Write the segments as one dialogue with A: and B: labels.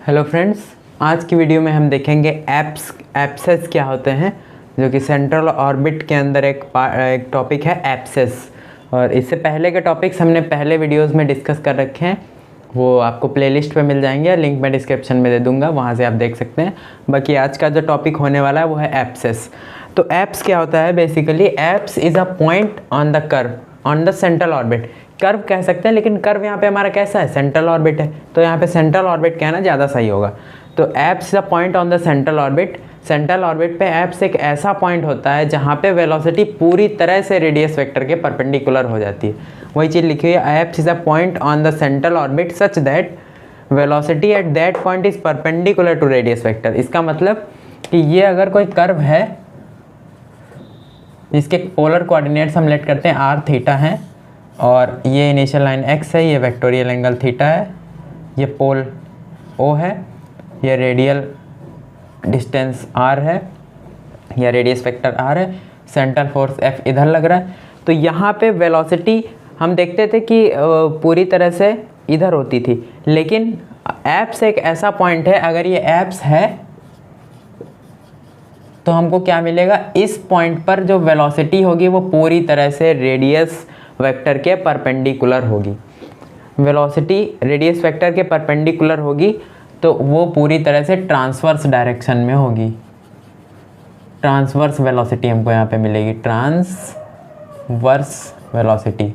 A: Hello friends, आज की video में हम देखेंगे एब्सेस क्या होते हैं, जो कि सेंट्रल ऑर्बिट के अंदर एक टॉपिक है एब्सेस। और इससे पहले के टॉपिक्स हमने पहले वीडियोस में डिस्कस कर रखे हैं, वो आपको प्लेलिस्ट पे मिल जाएंगे, लिंक मैं डिस्क्रिप्शन में दे दूंगा, वहाँ से आप देख सकते हैं। बाकी आज का जो टॉपिक होने वाला है वो है एब्सेस। तो एब्स क्या होता है? Basically abs is a point on the curve on the central orbit. Curve कह सकते हैं, लेकिन कर्व यहाँ पे हमारा कैसा है? सेंट्रल ऑर्बिट है, तो यहाँ पे सेंट्रल ऑर्बिट कहना ज़्यादा सही होगा। तो abs is a point on the central orbit. Central orbit पे एब्स एक ऐसा पॉइंट होता है जहाँ पे वेलोसिटी पूरी तरह से रेडियस वेक्टर के परपेंडिकुलर हो जाती है। वही चीज़ लिखी हुई है, apse is a point on the central orbit such that velocity at that point is perpendicular to radius vector. इसका मतलब कि ये अगर कोई कर्व है जिसके पोलर कोऑर्डिनेट्स हम लेट करते हैं आर थीटा हैं, और ये इनिशियल लाइन x है, ये वेक्टोरियल एंगल थीटा है, ये पोल O है, ये रेडियल डिस्टेंस r है, या रेडियस वेक्टर r है, सेंट्रल फोर्स F इधर लग रहा है। तो यहाँ पे वेलोसिटी हम देखते थे कि पूरी तरह से इधर होती थी, लेकिन एप्स एक ऐसा पॉइंट है, अगर ये एप्स है तो हमको क्या मिलेगा? इस पॉइंट पर जो वेलोसिटी होगी वो पूरी तरह से रेडियस वेक्टर के परपेंडिकुलर होगी। वेलोसिटी रेडियस वेक्टर के परपेंडिकुलर होगी तो वो पूरी तरह से ट्रांसवर्स डायरेक्शन में होगी। ट्रांसवर्स वेलोसिटी हमको यहाँ पे मिलेगी, ट्रांसवर्स वेलोसिटी।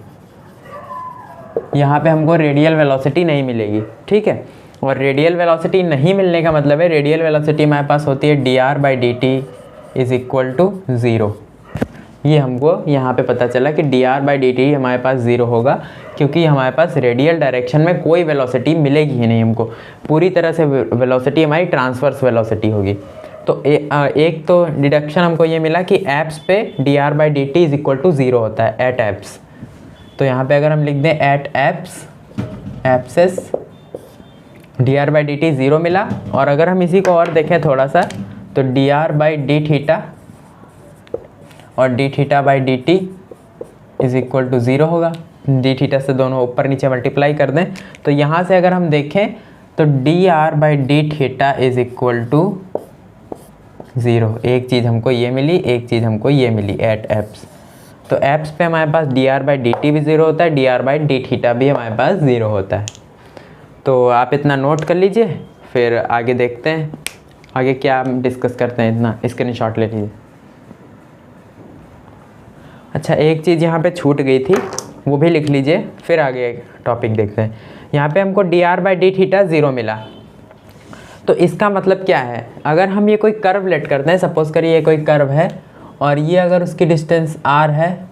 A: यहाँ पे हमको रेडियल वेलोसिटी नहीं मिलेगी, ठीक है। और रेडियल वेलोसिटी नहीं मिलने का मतलब है, रेडियल वेलोसिटी हमारे पास होती है dr/dt इज इक्वल टू 0। ये हमको यहाँ पे पता चला कि dr/dt हमारे पास 0 होगा, क्योंकि हमारे पास रेडियल डायरेक्शन में कोई वेलोसिटी मिलेगी ही नहीं हमको। पूरी तरह से वेलोसिटी हमारी ट्रांसवर्स वेलोसिटी होगी। तो एक तो डिडक्शन हमको ये मिला कि एप्स पे dr/dt इज इक्वल टू 0 होता है एट एप्स। तो यहाँ पे अगर हम लिख दें एट एप्सेस dr/dt 0 मिला। और अगर हम इसी को और देखें थोड़ा सा, तो dr/d थीटा और d थीटा/dt इज इक्वल टू 0 होगा। d थीटा से दोनों ऊपर नीचे मल्टीप्लाई कर दें, तो यहाँ से अगर हम देखें तो dr/d theta is equal to 0। एक चीज़ हमको ये मिली, एक चीज़ हमको ये मिली एट एप्स। तो एप्स पे हमारे पास dr/dt भी 0 होता है, dr/d थीटा भी हमारे पास 0 होता है। तो आप इतना नोट कर लीजिए, फिर आगे देखते हैं आगे क्या डिस्कस करते हैं। इतना स्क्रीनशॉट ले लीजिए। अच्छा, एक चीज़ यहाँ पे छूट गई थी, वो भी लिख लीजिए, फिर आगे टॉपिक देखते हैं। यहाँ पे हमको dr/d थीटा 0 मिला, तो इसका मतलब क्या है? अगर हम ये कोई कर्व लेट करते हैं, सपोज करिए ये कोई कर्व है और ये अगर उसकी डिस्टेंस r है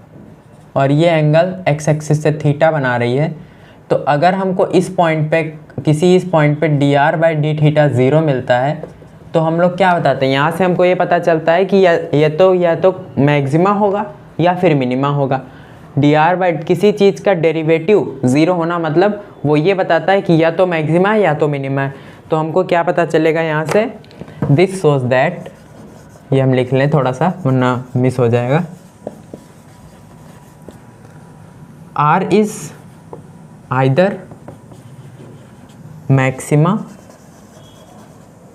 A: और ये एंगल x एक्सिस से थीटा बना रही है, तो अगर हमको इस पॉइंट पे इस पॉइंट पे dr/d थीटा 0 मिलता है, तो हम लोग क्या बताते हैं? यहाँ से हमको ये पता चलता है कि या तो मैक्सिमा होगा या फिर मिनिमा होगा। किसी चीज़ का डेरिवेटिव 0 होना मतलब वो ये बताता है कि या तो मैक्सिमा है या तो मिनिमा है। तो हमको क्या पता चलेगा यहाँ से? दिस शोज दैट, ये हम लिख लें थोड़ा सा वरना मिस हो जाएगा। R इज आइदर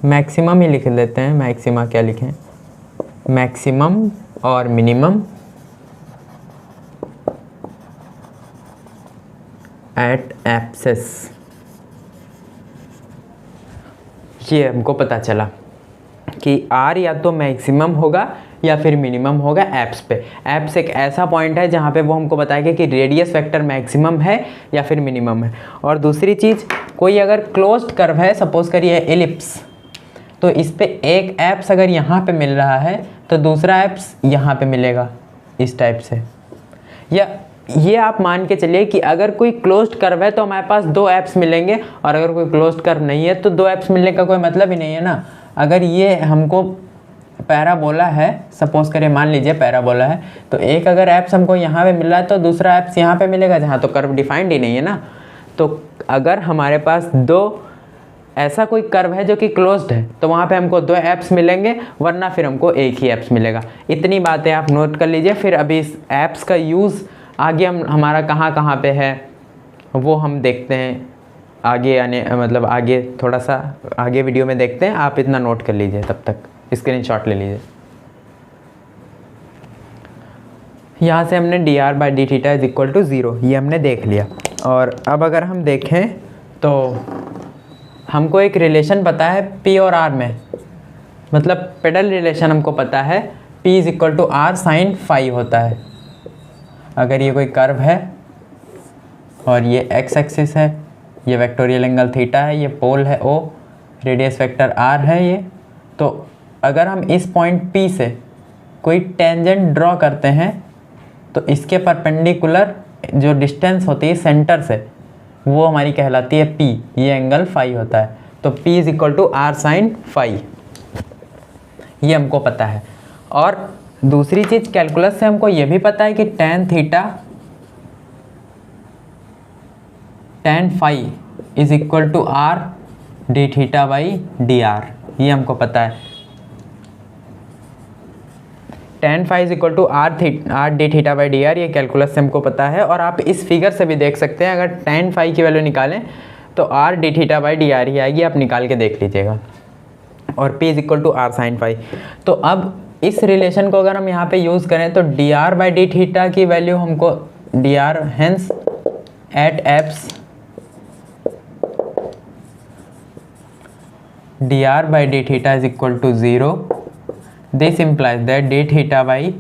A: मैक्सिमम ही लिख लेते हैं। मैक्सिमा क्या लिखें? मैक्सिमम और मिनिमम एट एप्सेस। ये हमको पता चला कि R या तो मैक्सिमम होगा या फिर मिनिमम होगा एप्स पे। एप्स एक ऐसा पॉइंट है जहाँ पे वो हमको बताएगा कि रेडियस वेक्टर मैक्सिमम है या फिर मिनिमम है। और दूसरी चीज़, कोई अगर क्लोज्ड कर्व है, सपोज करिए एलिप्स, तो इस पे एक एप्स अगर यहाँ पे मिल रहा है तो दूसरा एप्स यहाँ पे मिलेगा इस टाइप से। या ये आप मान के चलिए कि अगर कोई क्लोज्ड कर्व है तो हमारे पास 2 एप्स मिलेंगे, और अगर कोई क्लोज्ड कर्व नहीं है तो 2 एप्स मिलने का कोई मतलब ही नहीं है ना। अगर ये हमको पैराबोला है, सपोज करिए मान लीजिए पैराबोला है, तो एक अगर एप्स हमको यहाँ पे मिल रहा है तो दूसरा एप्स यहाँ पे मिलेगा, जहाँ तो कर्व डिफाइंड ही नहीं है ना। तो अगर हमारे पास 2 ऐसा कोई कर्व है जो कि क्लोज्ड है, तो वहाँ पे हमको 2 एप्स मिलेंगे, वरना फिर हमको एक ही एप्स मिलेगा। इतनी बातें आप नोट कर लीजिए। फिर अभी इस एप्स का यूज़ आगे हमारा कहाँ पे है वो हम देखते हैं आगे आने मतलब आगे थोड़ा सा आगे वीडियो में देखते हैं, आप इतना नोट कर लीजिए, तब तक स्क्रीनशॉट ले लीजिए। यहाँ से हमने dr/d theta is equal to 0 ये हमने देख लिया। और अब अगर हम देखें तो हमको एक रिलेशन पता है p और r में, मतलब पेडल रिलेशन हमको पता है p is equal to r sine phi होता है। अगर ये कोई कर्व है और ये x एक्सिस है, ये वेक्टोरियल एंगल थीटा है, ये पोल है o, रेडियस वेक्टर r है ये, तो अगर हम इस पॉइंट p से कोई टेंजेंट ड्रॉ करते हैं तो इसके परपेंडिकुलर जो डिस्टेंस होती है सेंटर से वो हमारी कहलाती है p, ये एंगल फाई होता है। तो p is equal to r sine phi, ये हमको पता है। और दूसरी चीज़ कैलकुलस से हमको ये भी पता है कि tan phi is equal to r d theta by dr, ये हमको पता है। tan phi is equal to r d theta by D R, ये कैलकुलस से हमको पता है। और आप इस फिगर से भी देख सकते हैं, अगर tan फाई की वैल्यू निकालें तो r d theta by D R ही आएगी, आप निकाल के देख लीजिएगा। और p is equal to r sine phi. तो अब इस रिलेशन को अगर हम यहाँ पे यूज़ करें तो dr बाई डी थीटा की वैल्यू हमको dr hence at apse dr by D theta is equal to 0, this implies that d theta by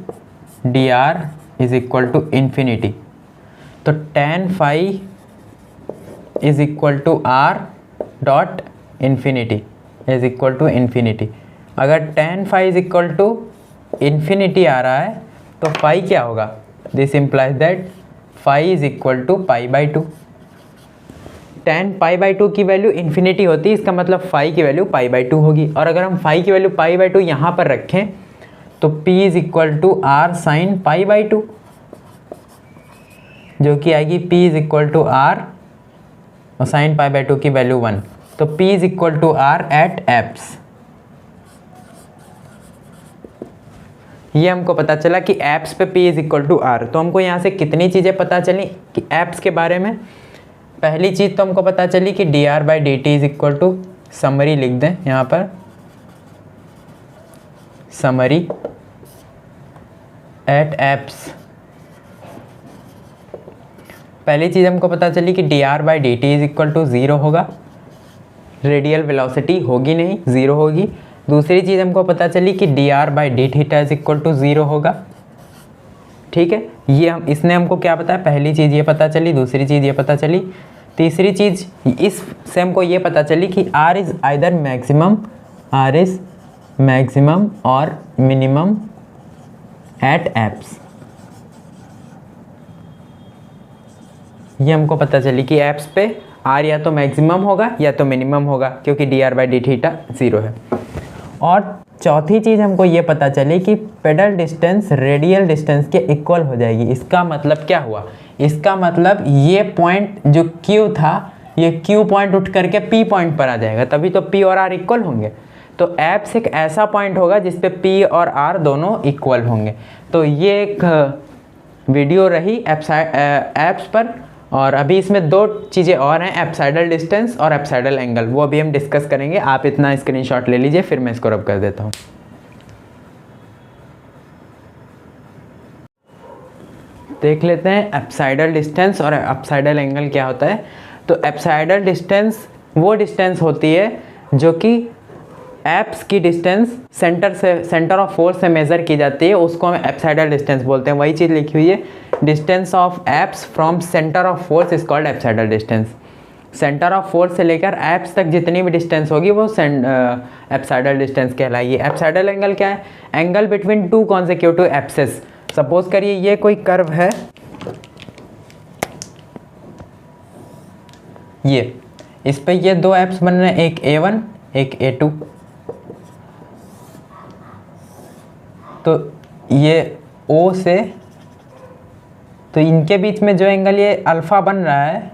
A: dr is equal to infinity। तो tan phi is equal to r dot infinity is equal to infinity। अगर tan phi is equal to infinity आ रहा है तो phi क्या होगा? this implies that phi is equal to pi by 2। tan pi by 2 की value infinity होती है, इसका मतलब फाई की वैल्यू पाई बाई 2 होगी। और अगर हम फाई की वैल्यू पाई बाई 2 यहाँ पर रखें तो p is equal to r sine pi by 2, जो कि आएगी p is equal to r और साइन पाई बाई 2 की वैल्यू 1। तो p is equal to r at apse. ये हमको पता चला कि एप्स पे p is equal to r। तो हमको यहाँ से कितनी चीज़ें पता चली कि एप्स के बारे में। पहली चीज़ तो हमको पता चली कि dr by D T is equal to, summary लिख दें यहाँ पर, समरी एट एप्स। पहली चीज़ हमको पता चली कि dr by D T is equal to 0 होगा, रेडियल वेलोसिटी होगी नहीं, 0 होगी। दूसरी चीज़ हमको पता चली कि dr by D theta is equal to 0 होगा। ठीक है, ये हम इसने हमको क्या पता है, पहली चीज़ ये पता चली, दूसरी चीज़ ये पता चली। तीसरी चीज़ इस से हमको ये पता चली कि r is either maximum, r is maximum और मिनिमम एट एप्स। ये हमको पता चली कि एप्स पे r या तो मैक्सिमम होगा या तो मिनिमम होगा, क्योंकि dr बाई डी थीटा 0 है। और चौथी चीज़ हमको ये पता चली कि पेडल डिस्टेंस रेडियल डिस्टेंस के इक्वल हो जाएगी। इसका मतलब क्या हुआ? इसका मतलब ये पॉइंट जो Q था, ये Q पॉइंट उठ करके P पॉइंट पर आ जाएगा, तभी तो P और R इक्वल होंगे। तो एप्स एक ऐसा पॉइंट होगा जिस पे P और R दोनों इक्वल होंगे। तो ये एक वीडियो रही एप्स पर। और अभी इसमें दो चीज़ें और हैं, एप्साइडल डिस्टेंस और एप्साइडल एंगल, वो अभी हम डिस्कस करेंगे। आप इतना स्क्रीनशॉट ले लीजिए, फिर मैं इसको रब कर देता हूँ। देख लेते हैं एप्साइडल डिस्टेंस और एप्साइडल एंगल क्या होता है। तो एप्साइडल डिस्टेंस वो डिस्टेंस होती है जो कि एप्स की डिस्टेंस सेंटर ऑफ फोर्स से मेज़र की जाती है, उसको हम एप्साइडल डिस्टेंस बोलते हैं। वही चीज़ लिखी हुई है, distance of apse from centre of force is called apsidal distance. Centre of force से लेकर एप्स तक जितनी भी डिस्टेंस होगी वो एप्साइडल डिस्टेंस कहलाएगी। एप्साइडल एंगल क्या है? Angle between two consecutive apses. Suppose करिए ये कोई कर्व है, ये इस पे ये दो एप्स बन रहे हैं, एक A1 एक A2। तो ये O से, तो इनके बीच में जो एंगल ये अल्फ़ा बन रहा है,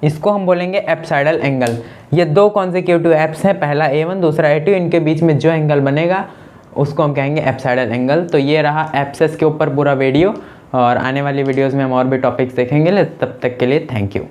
A: इसको हम बोलेंगे एप्साइडल एंगल। ये दो कॉन्सेक्यूटिव एप्स हैं, पहला A1 दूसरा A2, इनके बीच में जो एंगल बनेगा उसको हम कहेंगे एप्साइडल एंगल। तो ये रहा एप्सेस के ऊपर पूरा वीडियो, और आने वाली वीडियोस में हम और भी टॉपिक्स देखेंगे। तब तक के लिए थैंक यू।